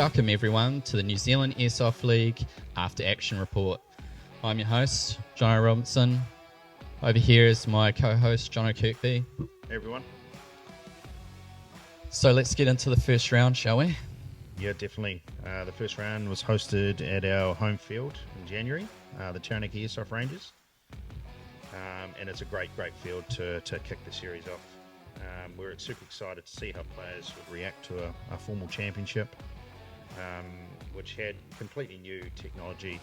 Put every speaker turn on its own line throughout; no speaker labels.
Welcome everyone to the New Zealand Airsoft League After Action Report. I'm your host, Jono Robinson. Over here is my co-host, Jono Kirkby.
Hey everyone.
So let's get into the first round, shall we?
Yeah, definitely. The first round was hosted at our home field in January, the Taranaki Airsoft Ranges. And it's a great field to kick the series off. We're super excited to see how players would react to a formal championship, which had completely new technology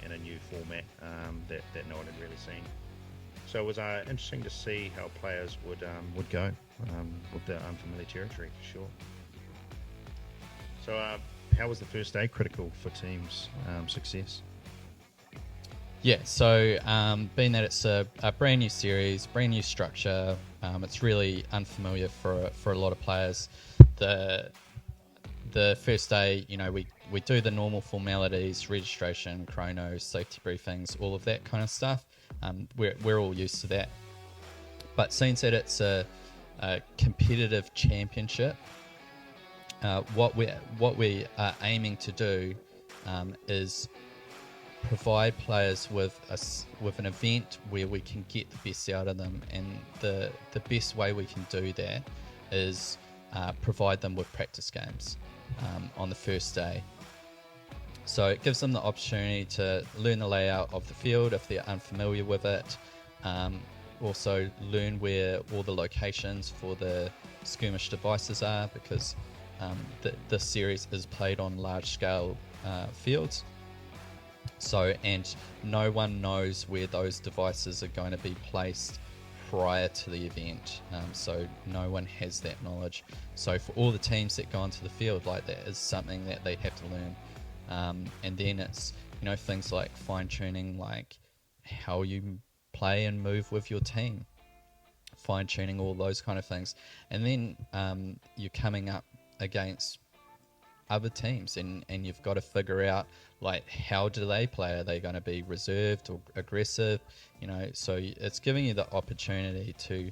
and a new format that no one had really seen. So it was interesting to see how players would go with the unfamiliar territory, for sure. So how was the first day critical for teams' success?
Yeah, so being that it's a brand new series, brand new structure, it's really unfamiliar for a lot of players. The first day, we do the normal formalities, registration, chronos, safety briefings, all of that kind of stuff. We're all used to that. But since that it's a competitive championship, what we are aiming to do is provide players with an event where we can get the best out of them, and the best way we can do that is provide them with practice games on the first day. So it gives them the opportunity to learn the layout of the field if they're unfamiliar with it. Also learn where all the locations for the skirmish devices are, because this series is played on large scale fields. So, and no one knows where those devices are going to be placed prior to the event. So no one has that knowledge. So for all the teams that go onto the field, like, that is something that they have to learn. And then it's, things like fine tuning, like how you play and move with your team, fine tuning all those kind of things. And then you're coming up against other teams, and you've got to figure out, like, how do they play? Are they going to be reserved or aggressive? So it's giving you the opportunity to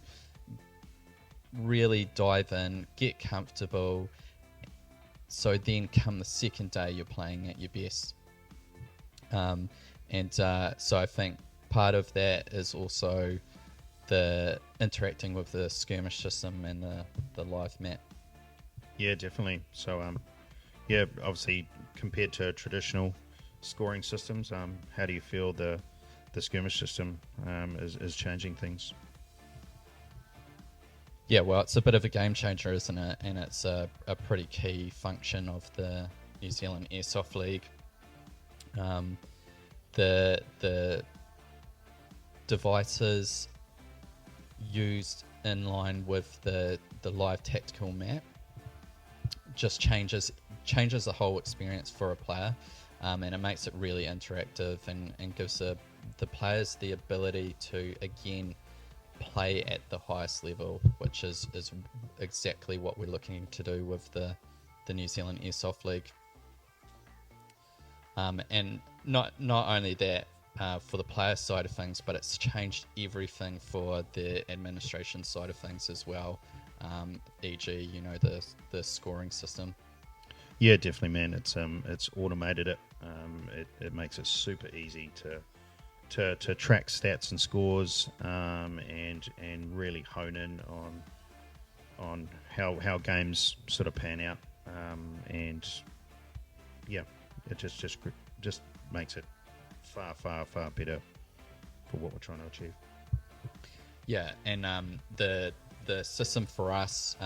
really dive in, get comfortable, so then come the second day you're playing at your best. So I think part of that is also the interacting with the skirmish system and the live map.
Yeah, definitely. So obviously compared to traditional scoring systems, how do you feel the skirmish system is changing things?
Yeah, well, it's a bit of a game changer, isn't it? And it's a pretty key function of the New Zealand Airsoft League. The devices used in line with the live tactical map just changes the whole experience for a player, and it makes it really interactive and gives the players the ability to, again, play at the highest level, which is exactly what we're looking to do with the New Zealand Airsoft League. And not only that, for the player side of things, but it's changed everything for the administration side of things as well, e.g., the scoring system.
Yeah, definitely, man. It's automated it. It makes it super easy to track stats and scores, and really hone in on how games sort of pan out, and yeah, it just makes it far better for what we're trying to achieve.
Yeah, and the system for us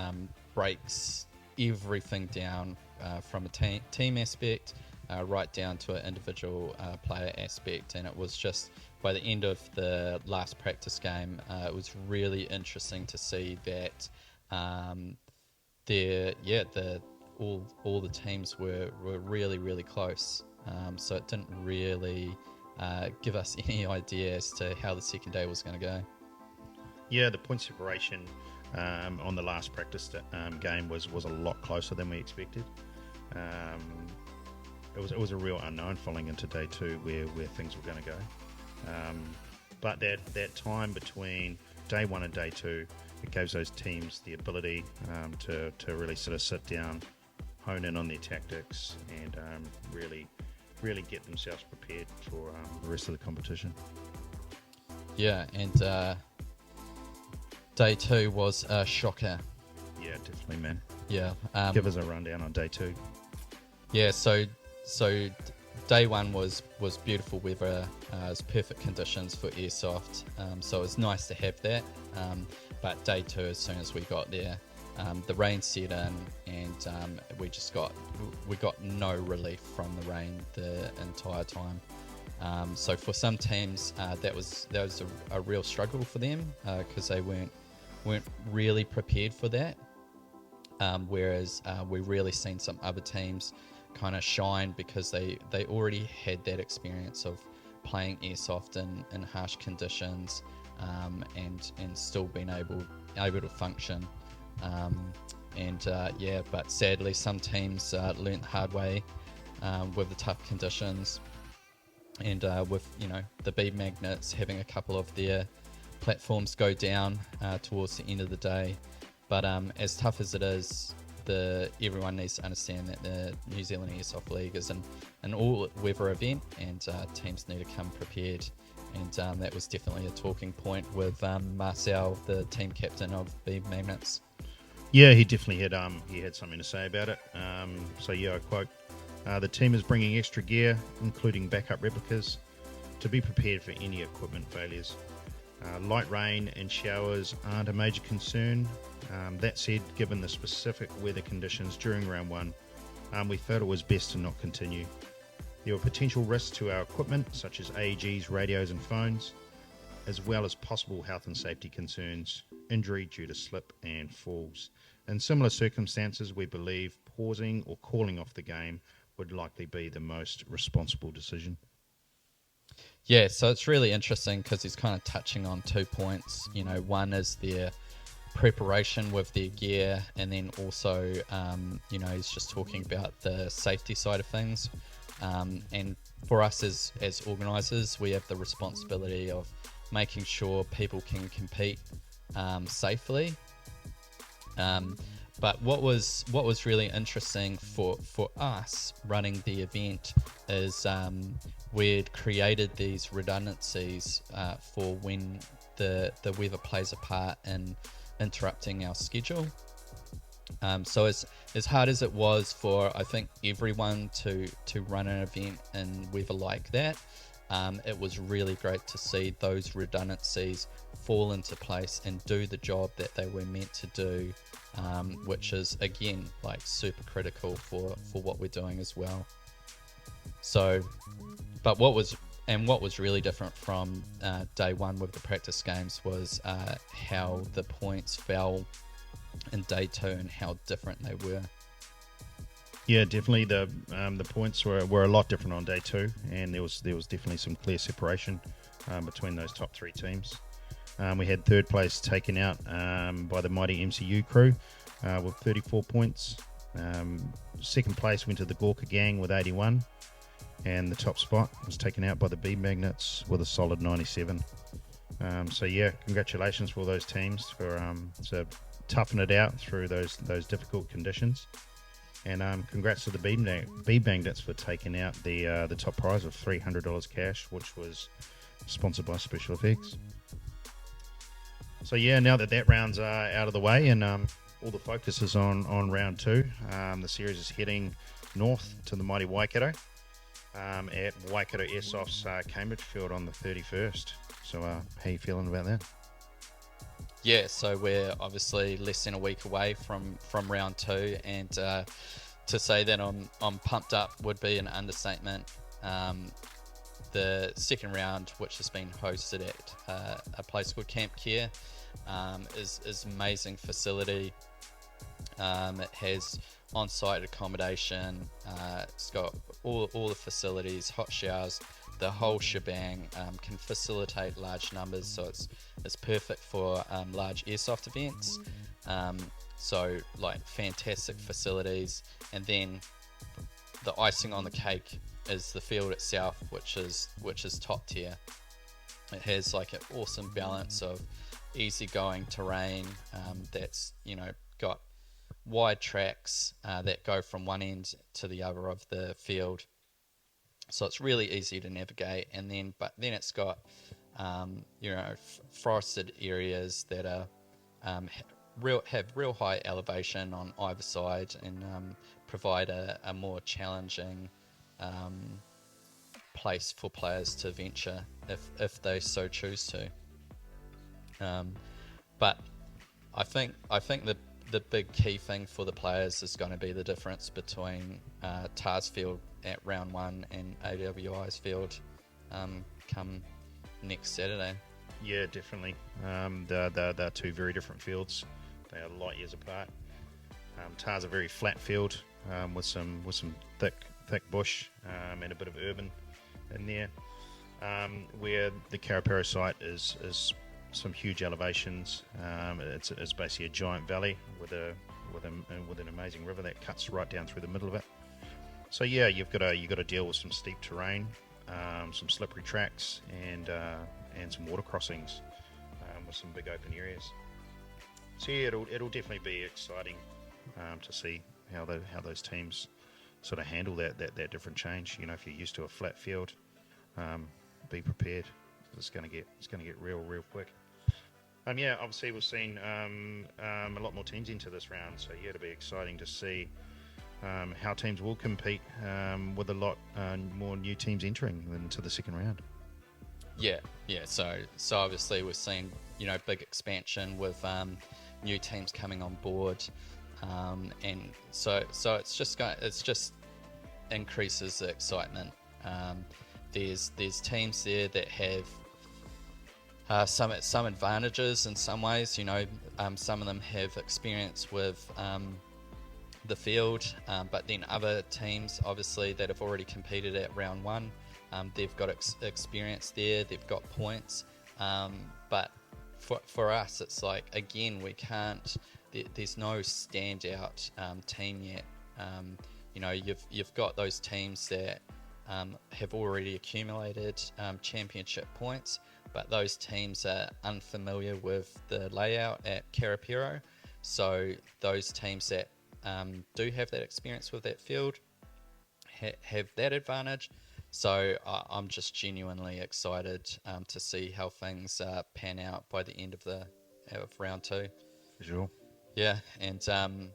breaks everything down from a team aspect right down to an individual player aspect. And it was just, by the end of the last practice game, it was really interesting to see that all the teams were really close. So it didn't really give us any idea as to how the second day was going to go.
Yeah, the point separation on the last practice game was a lot closer than we expected. It was a real unknown falling into day two where things were going to go. But that time between day one and day two, it gives those teams the ability to really sort of sit down, hone in on their tactics and really get themselves prepared for the rest of the competition.
Yeah, and day 2 was a shocker.
Yeah, definitely, man.
Yeah.
Give us a rundown on day 2.
Yeah, so day 1 was beautiful weather. It was perfect conditions for airsoft, so it was nice to have that. But day 2, as soon as we got there, the rain set in, and we got no relief from the rain the entire time. So for some teams, that was a real struggle for them because they weren't really prepared for that. Whereas we really seen some other teams kind of shine because they already had that experience of playing airsoft in harsh conditions, and still being able to function. But sadly some teams learnt the hard way with the tough conditions, and with the bead magnets having a couple of their platforms go down towards the end of the day. But as tough as it is, everyone needs to understand that the New Zealand Airsoft League is an all-weather event, and teams need to come prepared. And that was definitely a talking point with Marcel, the team captain of bead magnets.
Yeah, he definitely had something to say about it. So yeah, I quote, the team is bringing extra gear, including backup replicas, to be prepared for any equipment failures. Light rain and showers aren't a major concern. That said, given the specific weather conditions during round 1, we felt it was best to not continue. There were potential risks to our equipment, such as AEGs, radios and phones, as well as possible health and safety concerns, injury due to slip and falls. In similar circumstances, we believe pausing or calling off the game would likely be the most responsible decision.
Yeah, so it's really interesting because he's kind of touching on 2 points. One is their preparation with their gear, and then also, he's just talking about the safety side of things. And for us as organisers, we have the responsibility of making sure people can compete safely. But what was really interesting for us running the event is we'd created these redundancies for when the weather plays a part in interrupting our schedule. So as hard as it was for, I think, everyone to run an event in weather like that, it was really great to see those redundancies fall into place and do the job that they were meant to do, which is, again, like super critical for what we're doing as well. So, but what was really different from day 1 with the practice games was how the points fell in day 2 and how different they were.
Yeah, definitely the points were a lot different on day 2, and there was definitely some clear separation between those top 3 teams. We had third place taken out by the mighty MCU crew with 34 points. Second place went to the Gorka gang with 81, and the top spot was taken out by the bead magnets with a solid 97. So yeah, congratulations for all those teams for toughing it out through those difficult conditions. And congrats to the bead magnets for taking out the top prize of $300 cash, which was sponsored by Special Effects. So yeah, now that round's out of the way, and all the focus is on round 2, the series is heading north to the mighty Waikato at Waikato Airsoft's Cambridge field on the 31st. So how you feeling about that?
Yeah, so we're obviously less than a week away from round 2, and to say that I'm pumped up would be an understatement. The second round, which has been hosted at a place called Camp Care, is amazing facility. It has on-site accommodation. It's got all the facilities, hot showers, the whole shebang. Can facilitate large numbers, so it's perfect for large airsoft events. So like fantastic facilities, and then the icing on the cake is the field itself, which is top tier. It has like an awesome balance of easygoing terrain that's got wide tracks that go from one end to the other of the field, so it's really easy to navigate. And then it's got forested areas that are have real high elevation on either side, and provide a more challenging place for players to venture if they so choose to. But I think the big key thing for the players is going to be the difference between TAR's field at round 1 and AWI's field come next Saturday.
Yeah, definitely. They're two very different fields. They are light years apart. TAR's a very flat field with some thick bush and a bit of urban in there. Where the Karapiro site is some huge elevations. It's basically a giant valley with an amazing river that cuts right down through the middle of it. So yeah, you've got to deal with some steep terrain, some slippery tracks, and some water crossings with some big open areas. So yeah, it'll definitely be exciting to see how those teams sort of handle that different change. You know, if you're used to a flat field, be prepared. It's going to get real quick. Yeah, obviously we've seen a lot more teams into this round, so yeah, it'll be exciting to see how teams will compete with a lot more new teams entering into the second round.
Yeah. So obviously we've seen big expansion with new teams coming on board, and so it's just increases the excitement. There's teams there that have some advantages in some ways. Some of them have experience with the field, but then other teams, obviously, that have already competed at round 1, they've got experience there, they've got points, but for us, it's like, again, we can't. There's no standout team yet. You've got those teams that have already accumulated championship points, but those teams are unfamiliar with the layout at Karapiro. So those teams that do have that experience with that field have that advantage. So I'm just genuinely excited to see how things pan out by the end of round 2.
For sure.
Yeah, and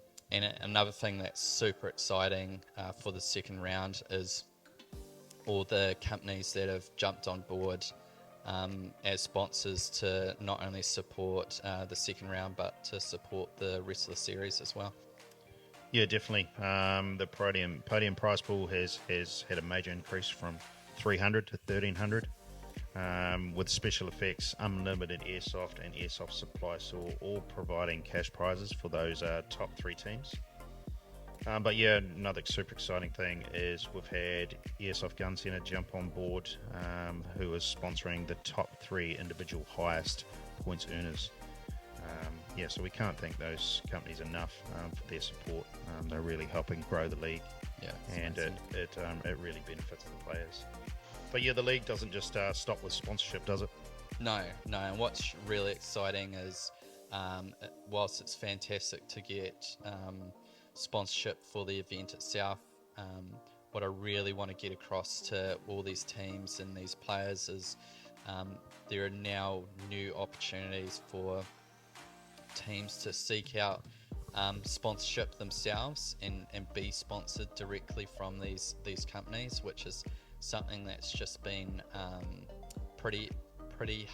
another thing that's super exciting for the second round is all the companies that have jumped on board as sponsors to not only support the second round, but to support the rest of the series as well.
Yeah, definitely. The podium prize pool has had a major increase from 300 to 1,300, with special effects, unlimited airsoft, and airsoft supply, so all providing cash prizes for those top 3 teams. But yeah, another super exciting thing is we've had Airsoft Gun Centre jump on board, who is sponsoring the top 3 individual highest points earners. So we can't thank those companies enough for their support. They're really helping grow the league, and it really benefits the players. But yeah, the league doesn't just stop with sponsorship, does it?
No. And what's really exciting is, whilst it's fantastic to get sponsorship for the event itself, what I really want to get across to all these teams and these players is there are now new opportunities for teams to seek out sponsorship themselves and be sponsored directly from these companies, which is something that's just been pretty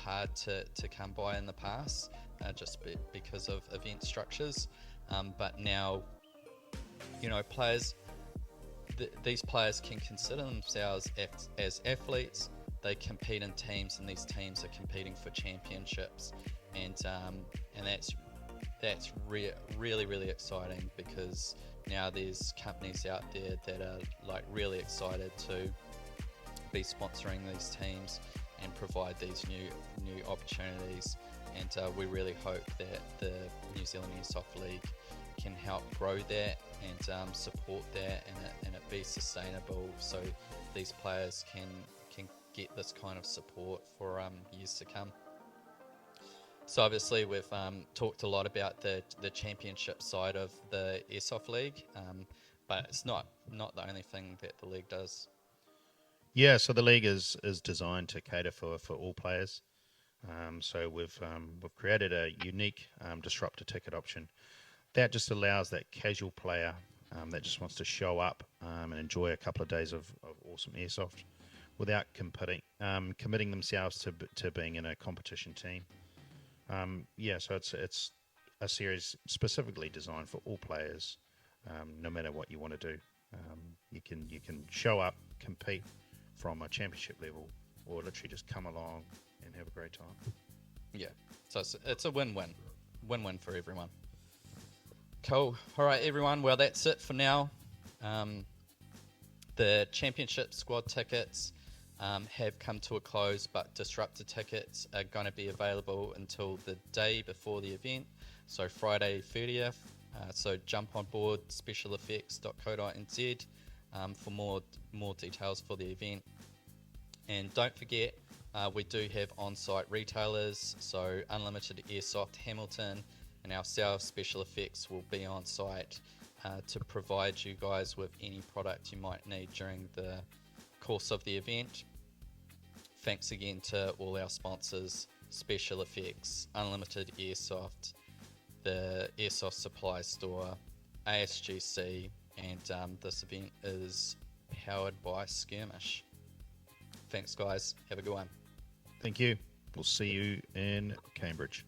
hard to come by in the past, just because of event structures. But now, players, these players can consider themselves as athletes. They compete in teams, and these teams are competing for championships, and that's really exciting, because now there's companies out there that are like really excited to be sponsoring these teams and provide these new opportunities, and we really hope that the New Zealand Airsoft League can help grow that and support that, and it be sustainable, so these players can get this kind of support for years to come. So obviously we've talked a lot about the championship side of the Airsoft League, but it's not the only thing that the league does.
Yeah, so the league is designed to cater for all players. So we've created a unique disruptor ticket option that just allows that casual player that just wants to show up and enjoy a couple of days of awesome airsoft without committing themselves to being in a competition team. So it's a series specifically designed for all players, no matter what you want to do. You can show up, compete from a championship level, or literally just come along and have a great time.
Yeah, so it's a win-win for everyone. Cool. All right, everyone. Well, that's it for now. The championship squad tickets have come to a close, but disruptor tickets are going to be available until the day before the event, so Friday 30th. So jump on board specialeffects.co.nz for more details for the event. And don't forget, we do have on-site retailers, so Unlimited Airsoft Hamilton and ourselves, Special Effects, will be on site to provide you guys with any product you might need during the course of the event. Thanks again to all our sponsors, Special Effects, Unlimited Airsoft, the Airsoft Supply Store, ASGC, and this event is powered by Skirmish. Thanks, guys. Have a good one.
Thank you. We'll see you in Cambridge.